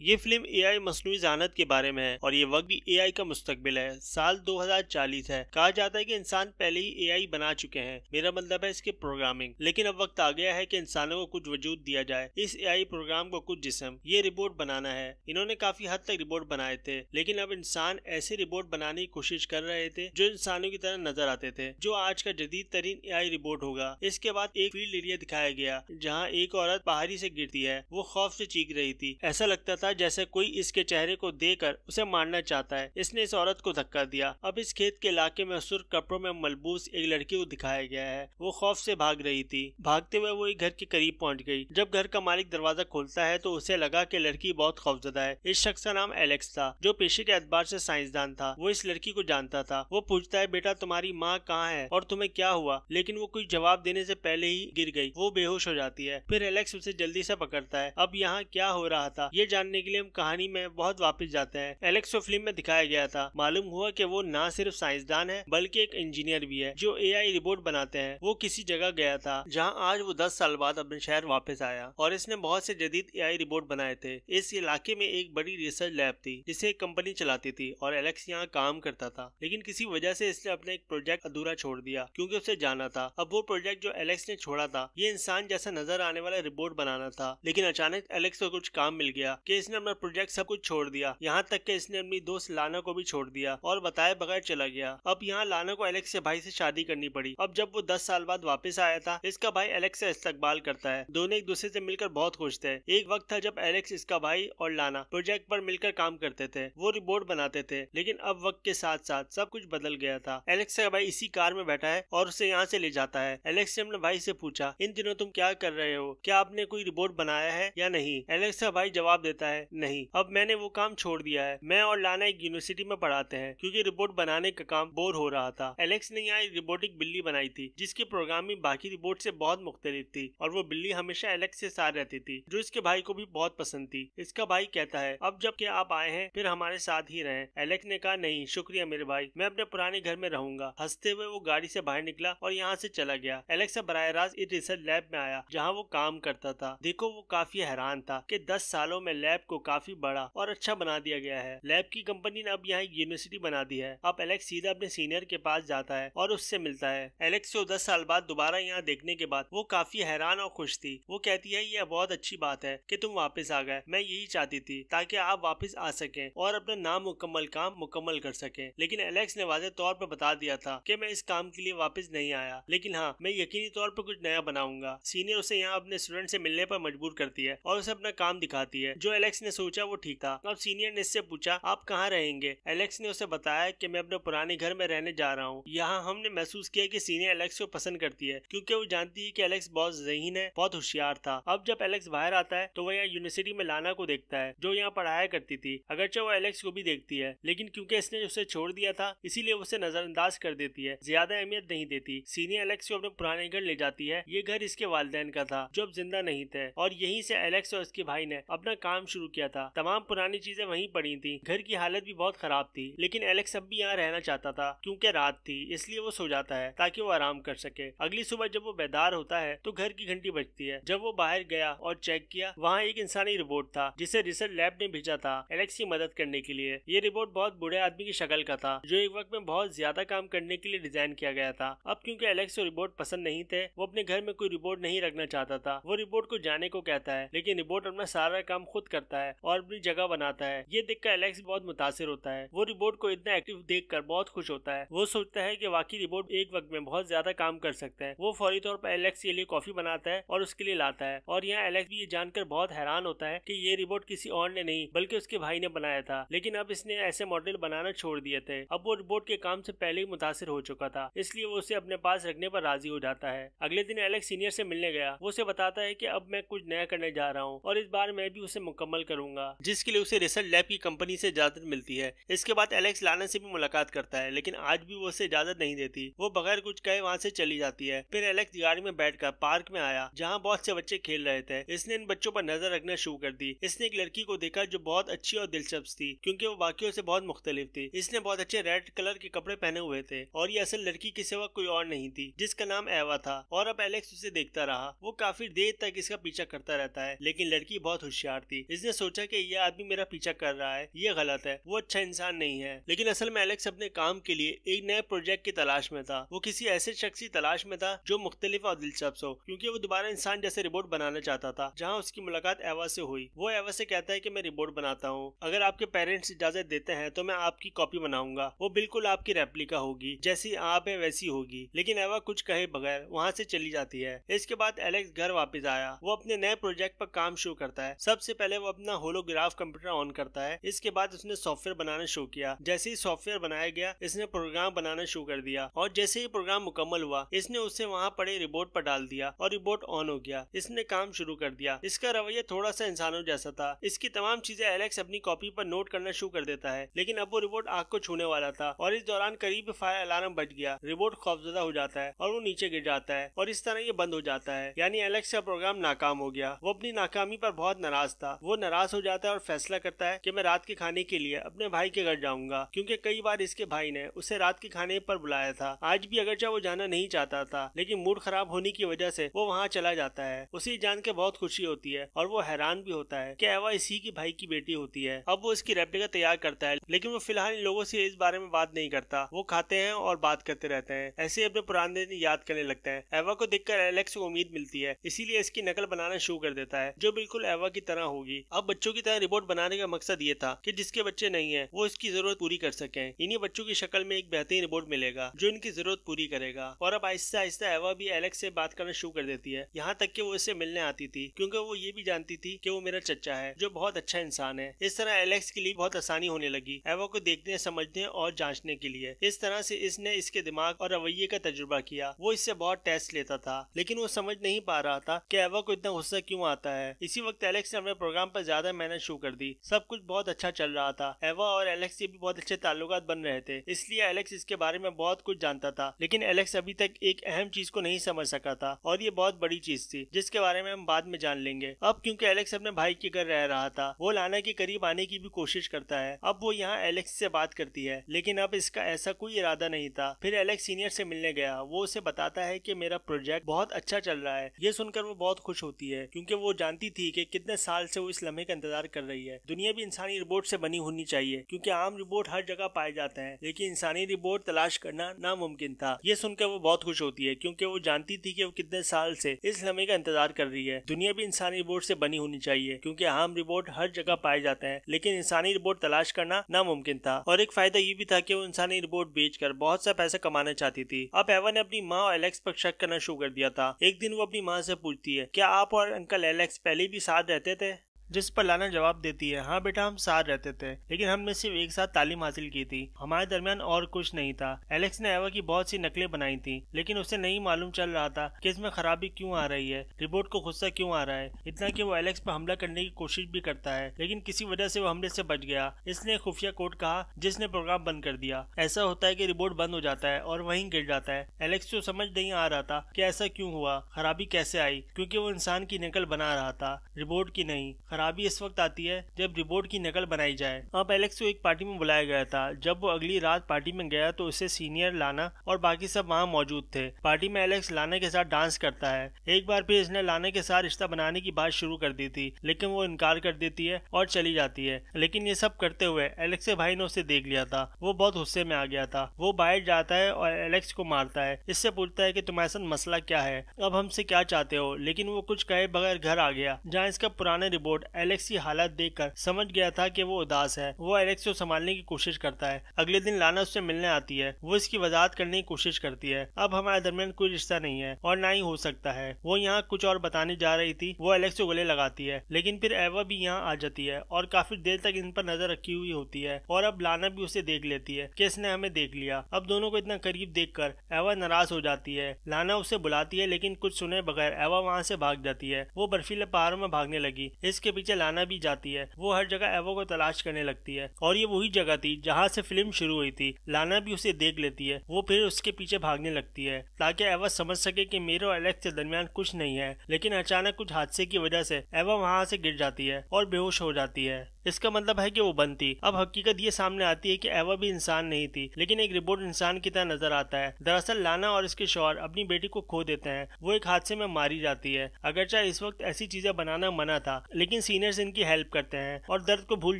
ये film AI मसनूई ज़हानत के बारे में है और ये वक्त भी एआई का मुस्तकबिल है। साल 2040 है। कहा जाता है कि इंसान पहले ही एआई बना चुके हैं। मेरा मतलब है इसके प्रोग्रामिंग। लेकिन अब वक्त आ गया है कि इंसानों को कुछ वजूद दिया जाए। इस एआई प्रोग्राम को कुछ जिस्म, ये रिपोर्ट बनाना है। इन्होंने काफी हद तक रिपोर्ट बनाए थे, लेकिन अब इंसान ऐसे रिपोर्ट बनाने की कोशिश कर रहे थे जो इंसानों की तरह नजर आते थे, जो आज का जदीद तरीन एआई रिपोर्ट होगा। इसके बाद एक फील्ड एरिया दिखाया गया जहाँ एक औरत पहाड़ी से गिरती है। वो खौफ से चीख रही थी। ऐसा लगता था जैसे कोई इसके चेहरे को देखकर उसे मारना चाहता है। इसने इस औरत को धक्का दिया। अब इस खेत के इलाके में सुर्ख कपड़ों में मलबूस एक लड़की को दिखाया गया है। वो खौफ से भाग रही थी। भागते हुए वो एक घर के करीब पहुंच गई। जब घर का मालिक दरवाजा खोलता है तो उसे लगा कि लड़की बहुत खौफजदा है। इस शख्स का नाम एलेक्स था, जो पेशे के एतबार से साइंसदान था। वो इस लड़की को जानता था। वो पूछता है, बेटा तुम्हारी माँ कहाँ है और तुम्हें क्या हुआ? लेकिन वो कुछ जवाब देने से पहले ही गिर गई। वो बेहोश हो जाती है। फिर एलेक्स उसे जल्दी से पकड़ता है। अब यहाँ क्या हो रहा था ये जानने के लिए हम कहानी में बहुत वापस जाते हैं। एलेक्स को फिल्म में दिखाया गया था। मालूम हुआ कि वो ना सिर्फ साइंसदान है बल्कि एक इंजीनियर भी है जो एआई रिपोर्ट बनाते हैं। वो किसी जगह गया था जहां आज वो 10 साल बाद अपने शहर वापस आया और इसने बहुत से जदीद एआई रिपोर्ट बनाए थे। इस इलाके में एक बड़ी रिसर्च लैब थी जिसे एक कंपनी चलाती थी और एलेक्स यहाँ काम करता था। लेकिन किसी वजह से इसने अपना एक प्रोजेक्ट अधूरा छोड़ दिया क्योंकि उसे जाना था। अब वो प्रोजेक्ट जो एलेक्स ने छोड़ा था ये इंसान जैसा नजर आने वाला रिपोर्ट बनाना था। लेकिन अचानक एलेक्स को कुछ काम मिल गया कि इसने अपना प्रोजेक्ट सब कुछ छोड़ दिया। यहाँ तक कि इसने अपनी दोस्त लाना को भी छोड़ दिया और बताए बगैर चला गया। अब यहाँ लाना को एलेक्स के भाई से शादी करनी पड़ी। अब जब वो 10 साल बाद वापस आया था, इसका भाई एलेक्स से इस्तकबाल करता है। दोनों एक दूसरे से मिलकर बहुत खुश थे। एक वक्त था जब एलेक्स, इसका भाई और लाना प्रोजेक्ट पर मिलकर काम करते थे। वो रिपोर्ट बनाते थे। लेकिन अब वक्त के साथ साथ सब कुछ बदल गया था। एलेक्स का भाई इसी कार में बैठा है और उसे यहाँ से ले जाता है। एलेक्स ने अपने भाई से पूछा, इन दिनों तुम क्या कर रहे हो? क्या आपने कोई रिपोर्ट बनाया है या नहीं? एलेक्स का भाई जवाब देता है, नहीं, अब मैंने वो काम छोड़ दिया है। मैं और लाना एक यूनिवर्सिटी में पढ़ाते हैं क्योंकि रिपोर्ट बनाने का काम बोर हो रहा था। एलेक्स ने यहाँ एक रोबोटिक बिल्ली बनाई थी जिसकी प्रोग्रामिंग बाकी रिपोर्ट से बहुत मुख्तलिफ थी और वो बिल्ली हमेशा एलेक्स के साथ रहती थी, जो इसके भाई को भी बहुत पसंद थी। इसका भाई कहता है, अब जब के आप आए हैं फिर हमारे साथ ही रहें। एलेक्स ने कहा, नहीं शुक्रिया मेरे भाई, मैं अपने पुराने घर में रहूंगा। हंसते हुए वो गाड़ी से बाहर निकला और यहाँ से चला गया। एलेक्स बराह रास्त इस रिसर्च लैब में आया जहाँ वो काम करता था। देखो वो काफी हैरान था कि 10 सालों में लैब को काफी बड़ा और अच्छा बना दिया गया है। लैब की कंपनी ने अब यहाँ एक यूनिवर्सिटी बना दी है। अब एलेक्स सीधा अपने सीनियर के पास जाता है और उससे मिलता है। एलेक्स को 10 साल बाद दोबारा यहाँ देखने के बाद वो काफी हैरान और खुश थी। वो कहती है, यह बहुत अच्छी बात है कि तुम वापस आ गए। मैं यही चाहती थी ताकि आप वापस आ सकें और अपना नामुकम्मल काम मुकम्मल कर सकें। लेकिन एलेक्स ने वाज़ेह तौर पर बता दिया था कि मैं इस काम के लिए वापस नहीं आया, लेकिन हाँ, मैं यकीनी तौर पर कुछ नया बनाऊंगा। सीनियर उसे यहाँ अपने स्टूडेंट से मिलने पर मजबूर करती है और उसे अपना काम दिखाती है। जो एलेक्स ने सोचा वो ठीक था। अब सीनियर ने इससे पूछा, आप कहाँ रहेंगे? एलेक्स ने उसे बताया कि मैं अपने पुराने घर में रहने जा रहा हूँ। यहाँ हमने महसूस किया कि सीनियर एलेक्स को पसंद करती है क्योंकि वो जानती है कि एलेक्स बहुत ज़हीन है, बहुत होशियार था। अब जब एलेक्स बाहर आता है तो वह यहाँ यूनिवर्सिटी में लाना को देखता है जो यहाँ पढ़ाया करती थी। अगरचे वो एलेक्स को भी देखती है, लेकिन क्योंकि इसने उसे छोड़ दिया था इसीलिए उसे नजरअंदाज कर देती है, ज्यादा अहमियत नहीं देती। सीनियर एलेक्स को अपने पुराने घर ले जाती है। ये घर इसके वालिदैन का था जो अब जिंदा नहीं थे और यहीं से एलेक्स और इसके भाई ने अपना काम शुरू किया था। तमाम पुरानी चीजें वहीं पड़ी थी। घर की हालत भी बहुत खराब थी, लेकिन एलेक्स अब भी यहाँ रहना चाहता था क्योंकि रात थी, इसलिए वो सो जाता है ताकि वो आराम कर सके। अगली सुबह जब वो बेदार होता है तो घर की घंटी बजती है। जब वो बाहर गया और चेक किया, वहाँ एक इंसानी रिपोर्ट था जिसे रिसर्च लैब ने भेजा था एलेक्स की मदद करने के लिए। ये रिपोर्ट बहुत बुरे आदमी की शक्ल का था जो एक वक्त में बहुत ज्यादा काम करने के लिए डिजाइन किया गया था। अब क्योंकि एलेक्स को रिपोर्ट पसंद नहीं थे, वो अपने घर में कोई रिपोर्ट नहीं रखना चाहता था। वो रिपोर्ट को जाने को कहता है, लेकिन रिपोर्ट अपना सारा काम खुद करता है और अपनी जगह बनाता है। ये देखकर एलेक्स बहुत मुतासिर होता है। वो रिपोर्ट को इतना एक्टिव देखकर बहुत खुश होता है। वो सोचता है कि वाकई रिपोर्ट एक वक्त में बहुत ज्यादा काम कर सकता है। वो फौरी तौर पर एलेक्स के लिए कॉफी बनाता है और उसके लिए लाता है और यहाँ एलेक्स भी ये जानकर बहुत हैरान होता है कि ये रिपोर्ट किसी और ने नहीं बल्कि उसके भाई ने बनाया था। लेकिन अब इसने ऐसे मॉडल बनाना छोड़ दिए थे। अब वो रिपोर्ट के काम से पहले ही मुतासिर हो चुका था, इसलिए वो उसे अपने पास रखने पर राजी हो जाता है। अगले दिन एलेक्स सीनियर से मिलने गया। वो उसे बताता है कि अब मैं कुछ नया करने जा रहा हूँ और इस बार मैं भी उसे मुकम्मल करूंगा, जिसके लिए उसे रिसर्च लैब की कंपनी से इजाजत मिलती है। इसके बाद एलेक्स लाना से भी मुलाकात करता है, लेकिन आज भी वो उसे इजाजत नहीं देती। वो बगैर कुछ कहे वहाँ से चली जाती है। फिर एलेक्स गाड़ी में बैठकर पार्क में आया जहाँ बहुत से बच्चे खेल रहे थे। इसने इन बच्चों पर नजर रखना शुरू कर दी। इसने एक लड़की को देखा जो बहुत अच्छी और दिलचस्प थी क्योंकि वो बाकियों से बहुत मुख्तलिफ थी। इसने बहुत अच्छे रेड कलर के कपड़े पहने हुए थे और ये असल लड़की के सिवा कोई और नहीं थी जिसका नाम एवा था। और अब एलेक्स उसे देखता रहा। वो काफी देर तक इसका पीछा करता रहता है, लेकिन लड़की बहुत होशियार थी। इसने सोचा कि यह आदमी मेरा पीछा कर रहा है, ये गलत है, वो अच्छा इंसान नहीं है। लेकिन असल में एलेक्स अपने काम के लिए एक नए प्रोजेक्ट की तलाश में था। वो किसी ऐसे शख्स की तलाश में था जो मुख्तलिफ और दिलचस्प हो, क्योंकि वो दोबारा इंसान जैसे रिपोर्ट बनाना चाहता था। जहाँ उसकी मुलाकात एवा से हुई। वो एवा से कहता है कि मैं रिपोर्ट बनाता हूँ, अगर आपके पेरेंट्स इजाजत देते हैं तो मैं आपकी कॉपी बनाऊंगा। वो बिल्कुल आपकी रेप्लिका होगी, जैसी आप है वैसी होगी। लेकिन एवा कुछ कहे बगैर वहाँ से चली जाती है। इसके बाद एलेक्स घर वापस आया। वो अपने नए प्रोजेक्ट पर काम शुरू करता है। सबसे पहले वो अपना होलोग्राफ कंप्यूटर ऑन करता है। इसके बाद उसने सॉफ्टवेयर बनाना शुरू किया। जैसे ही सॉफ्टवेयर बनाया गया, इसने प्रोग्राम बनाना शुरू कर दिया और जैसे ही प्रोग्राम मुकम्मल हुआ, इसने उसे वहाँ पड़े रिपोर्ट पर डाल दिया और रिपोर्ट ऑन हो गया। इसने काम शुरू कर दिया। इसका रवैया थोड़ा सा इंसानों जैसा था। इसकी तमाम चीजें एलेक्स अपनी कॉपी पर नोट करना शुरू कर देता है। लेकिन अब वो रिपोर्ट आग को छूने वाला था और इस दौरान करीब फायर अलार्म बज गया। रिपोर्ट खौफजदा हो जाता है और वो नीचे गिर जाता है और इस तरह ये बंद हो जाता है। यानी एलेक्स का प्रोग्राम नाकाम हो गया। वो अपनी नाकामी पर बहुत नाराज था। वो नाराज हो जाता है और फैसला करता है कि मैं रात के खाने के लिए अपने भाई के घर जाऊंगा, क्योंकि कई बार इसके भाई ने उसे रात के खाने पर बुलाया था। आज भी अगरचे वो जाना नहीं चाहता था, लेकिन मूड खराब होने की वजह से वो वहाँ चला जाता है। उसे जान के बहुत खुशी होती है और वो हैरान भी होता है कि एवा इसी की भाई की बेटी होती है। अब वो इसकी रेप्लिका तैयार करता है, लेकिन वो फिलहाल इन लोगों से इस बारे में बात नहीं करता। वो खाते हैं और बात करते रहते हैं, ऐसे अपने पुराने दिन याद करने लगते हैं। एवा को देखकर एलेक्स को उम्मीद मिलती है, इसीलिए इसकी नकल बनाना शुरू कर देता है, जो बिल्कुल एवा की तरह होगी। अब बच्चों की तरह रिपोर्ट बनाने का मकसद ये था कि जिसके बच्चे नहीं है वो इसकी जरूरत पूरी कर सकें। इन्हीं बच्चों की शक्ल में एक बेहतरीन रिपोर्ट मिलेगा जो इनकी जरूरत पूरी करेगा। और अब आहिस्ता आहिस्ता एवा भी एलेक्स से बात करना शुरू कर देती है, यहाँ तक कि वो इससे मिलने आती थी, क्योंकि वो ये भी जानती थी कि वो मेरा चचा है जो बहुत अच्छा इंसान है। इस तरह एलेक्स के लिए बहुत आसानी होने लगी एवा को देखने, समझने और जांचने के लिए। इस तरह से इसने इसके दिमाग और रवैये का तजुर्बा किया। वो इससे बहुत टेस्ट लेता था, लेकिन वो समझ नहीं पा रहा था कि एवा को इतना गुस्सा क्यों आता है। इसी वक्त एलेक्स ने अपने प्रोग्राम पर ज्यादा मेहनत शुरू कर दी। सब कुछ बहुत अच्छा चल रहा था। एवा और एलेक्स के भी बहुत अच्छे ताल्लुकात बन रहे थे, इसलिए एलेक्स इसके बारे में बहुत कुछ जानता था। लेकिन एलेक्स अभी तक एक अहम चीज को नहीं समझ सका था, और ये बहुत बड़ी चीज थी जिसके बारे में हम बाद में जान लेंगे। अब क्योंकि एलेक्स अपने भाई के घर रह रहा था, वो लाना के करीब आने की भी कोशिश करता है। अब वो यहाँ एलेक्स से बात करती है, लेकिन अब इसका ऐसा कोई इरादा नहीं था। फिर एलेक्स सीनियर से मिलने गया। वो उसे बताता है कि मेरा प्रोजेक्ट बहुत अच्छा चल रहा है। ये सुनकर वो बहुत खुश होती है, क्योंकि वो जानती थी कि कितने साल से वो इस लम्हे का इंतजार कर रही है। दुनिया भी इंसानी रिपोर्ट से बनी होनी चाहिए, क्योंकि आम रिपोर्ट हर जगह पाए जाते हैं, लेकिन इंसानी रिपोर्ट तलाश करना नामुमकिन था। ये सुनकर वो बहुत खुश होती है, क्योंकि वो जानती थी कि वो कितने साल से इस लम्हे का इंतजार कर रही है। दुनिया भी इंसानी रिपोर्ट से बनी होनी चाहिए, क्योंकि आम रिपोर्ट हर जगह पाए जाते हैं, लेकिन इंसानी रिपोर्ट तलाश करना नामुमकिन था। और एक फायदा ये भी था कि वो इंसानी रिपोर्ट बेचकर बहुत सा पैसा कमाना चाहती थी। अब एवा ने अपनी माँ और एलेक्स पर शक करना शुरू कर दिया था। एक दिन वो अपनी माँ से पूछती है, क्या आप और अंकल एलेक्स पहले भी साथ रहते थे? जिस पर लाना जवाब देती है, हाँ बेटा, हम साथ रहते थे, लेकिन हमने सिर्फ एक साथ तालीम हासिल की थी। हमारे दरमियान और कुछ नहीं था। एलेक्स ने एवा की बहुत सी नकलें बनाई थी, लेकिन उसे नहीं मालूम चल रहा था कि इसमें खराबी क्यों आ रही है, रिपोर्ट को गुस्सा क्यों आ रहा है। इतना कि वो एलेक्स पर हमला करने की कोशिश भी करता है, लेकिन किसी वजह से वो हमले से बच गया। इसने खुफिया कोड कहा, जिसने प्रोग्राम बंद कर दिया। ऐसा होता है कि रिपोर्ट बंद हो जाता है और वहीं गिर जाता है। एलेक्स को समझ नहीं आ रहा था कि ऐसा क्यों हुआ, खराबी कैसे आई, क्योंकि वो इंसान की नकल बना रहा था, रिपोर्ट की नहीं। खराबी इस वक्त आती है जब रिपोर्ट की नकल बनाई जाए। अब एलेक्स को एक पार्टी में बुलाया गया था। जब वो अगली रात पार्टी में गया तो उसे सीनियर, लाना और बाकी सब वहाँ मौजूद थे। पार्टी में एलेक्स लाना के साथ डांस करता है। एक बार फिर इसने लाना के साथ रिश्ता बनाने की बात शुरू कर दी थी, लेकिन वो इनकार कर देती है और चली जाती है। लेकिन ये सब करते हुए एलेक्स के भाई ने उसे देख लिया था। वो बहुत गुस्से में आ गया था। वो बाहर जाता है और एलेक्स को मारता है। इससे पूछता है कि तुम्हारे साथ मसला क्या है, अब हमसे क्या चाहते हो। लेकिन वो कुछ कहे बगैर घर आ गया, जहाँ इसका पुराना रिपोर्ट एलेक्स की हालत देखकर समझ गया था कि वो उदास है। वो एलेक्स को संभालने की कोशिश करता है। अगले दिन लाना उससे मिलने आती है। वो इसकी वजाहत करने की कोशिश करती है, अब हमारे दरमियान कोई रिश्ता नहीं है और ना ही हो सकता है। वो यहाँ कुछ और बताने जा रही थी। वो एलेक्स को गले लगाती है, लेकिन फिर एवा भी यहाँ आ जाती है और काफी देर तक इन पर नजर रखी हुई होती है। और अब लाना भी उसे देख लेती है कि इसने हमें देख लिया। अब दोनों को इतना करीब देखकर एवा नाराज हो जाती है। लाना उसे बुलाती है, लेकिन कुछ सुने बगैर एवा वहाँ से भाग जाती है। वो बर्फीले पहाड़ों में भागने लगी। इसके पीछे लाना भी जाती है। वो हर जगह एवा को तलाश करने लगती है, और ये वही जगह थी जहाँ से फिल्म शुरू हुई थी। लाना भी उसे देख लेती है। वो फिर उसके पीछे भागने लगती है ताकि एवा समझ सके कि मेरे और एलेक्स के दरमियान कुछ नहीं है। लेकिन अचानक कुछ हादसे की वजह से एवा वहाँ से गिर जाती है और बेहोश हो जाती है। इसका मतलब है कि वो बंद थी। अब हकीकत ये सामने आती है कि एवा भी इंसान नहीं थी, लेकिन एक रिपोर्ट इंसान की तरह नजर आता है। दरअसल लाना और इसके शौहर अपनी बेटी को खो देते हैं। वो एक हादसे में मारी जाती है। अगरचे इस वक्त ऐसी चीजें बनाना मना था, लेकिन सीनियर्स इनकी हेल्प करते हैं और दर्द को भूल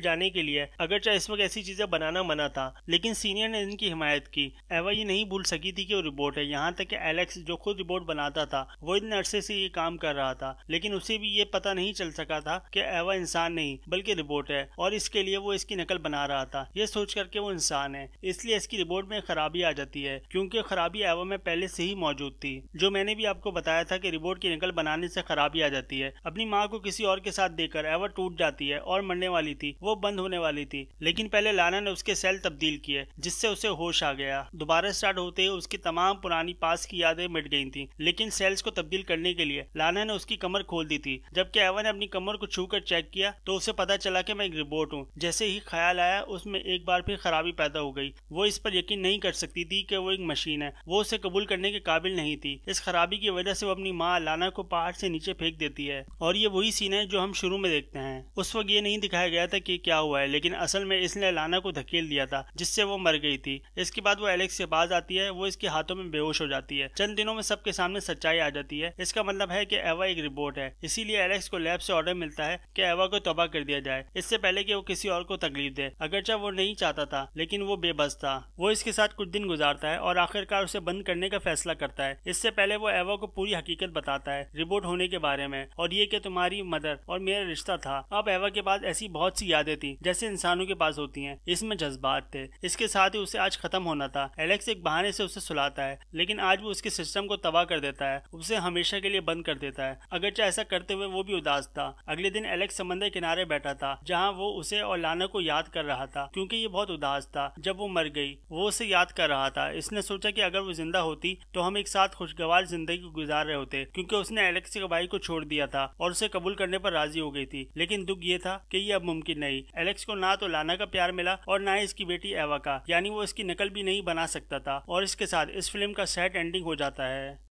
जाने के लिए अगरचे इस वक्त ऐसी चीजें बनाना मना था, लेकिन सीनियर ने इनकी हिमायत की। एवा ये नहीं भूल सकी थी कि वो रिपोर्ट है। यहाँ तक कि एलेक्स जो खुद रिपोर्ट बनाता था, वो इतने अरसे से ये काम कर रहा था, लेकिन उसे भी ये पता नहीं चल सका था कि एवा इंसान नहीं बल्कि रिपोर्ट है, और इसके लिए वो इसकी नकल बना रहा था। ये सोच करके वो इंसान है, इसलिए इसकी रिपोर्ट में खराबी आ जाती है, क्योंकि खराबी एवा में पहले से ही मौजूद थी। जो मैंने भी आपको बताया था कि रिपोर्ट की नकल बनाने से खराबी आ जाती है। अपनी माँ को किसी और के साथ देकर एवा टूट जाती है और मरने वाली थी, वो बंद होने वाली थी, लेकिन पहले लाना ने उसके सेल तब्दील किए, जिससे उसे होश आ गया। दोबारा स्टार्ट होते ही उसकी तमाम पुरानी पास की यादें मिट गई थी, लेकिन सेल्स को तब्दील करने के लिए लाना ने उसकी कमर खोल दी थी। जबकि एवा ने अपनी कमर को छूकर चेक किया तो उसे पता चला कि मैं एक रोबोट हूँ। जैसे ही ख्याल आया, उसमें एक बार फिर खराबी पैदा हो गई। वो इस पर यकीन नहीं कर सकती थी कि वो एक मशीन है। वो उसे कबूल करने के काबिल नहीं थी। इस खराबी की वजह से वो अपनी माँ लाना को पहाड़ से नीचे फेंक देती है, और ये वही सीन है जो हम शुरू में देखते हैं। उस वक्त ये नहीं दिखाया गया था कि क्या हुआ है, लेकिन असल में इसने लाना को धकेल दिया था, जिससे वो मर गई थी। इसके बाद वो एलेक्स के पास आती है। वो इसके हाथों में बेहोश हो जाती है। चंद दिनों में सबके सामने सच्चाई आ जाती है। इसका मतलब है कि एवा एक रिपोर्ट है, इसीलिए एलेक्स को लैब से ऑर्डर मिलता है कि एवा को तबाह कर दिया जाए, इससे पहले कि वो किसी और को तकलीफ दे। अगरचे वो नहीं चाहता था, लेकिन वो बेबस था। वो इसके साथ कुछ दिन गुजारता है और आखिरकार उसे बंद करने का फैसला करता है। इससे पहले वो एवा को पूरी हकीकत बताता है रिपोर्ट होने के बारे में, और ये कि तुम्हारी मदर और मेरा रिश्ता था। अब एवा के पास ऐसी बहुत सी यादें थी जैसे इंसानों के पास होती हैं। इसमें जज्बात थे। इसके साथ ही उसे आज खत्म होना था। एलेक्स एक बहाने से उसे सुलाता है, लेकिन आज वो उसके सिस्टम को तबाह कर देता है, उसे हमेशा के लिए बंद कर देता है। अगरचे ऐसा करते हुए वो भी उदास था। अगले दिन एलेक्स समंदर किनारे बैठा था, जहाँ वो उसे और लाना को याद कर रहा था, क्योंकि ये बहुत उदास था। जब वो मर गई, वो उसे याद कर रहा था। इसने सोचा कि अगर वो जिंदा होती तो हम एक साथ खुशगवार जिंदगी गुजार रहे होते, क्योंकि उसने एलेक्स के भाई को छोड़ दिया था और उसे कबूल करने पर राजी हो गई थी। लेकिन दुख ये था कि ये अब मुमकिन नहीं। एलेक्स को ना तो लाना का प्यार मिला और ना ही इसकी बेटी एवा का, यानी वो इसकी नकल भी नहीं बना सकता था। और इसके साथ इस फिल्म का सैड एंडिंग हो जाता है।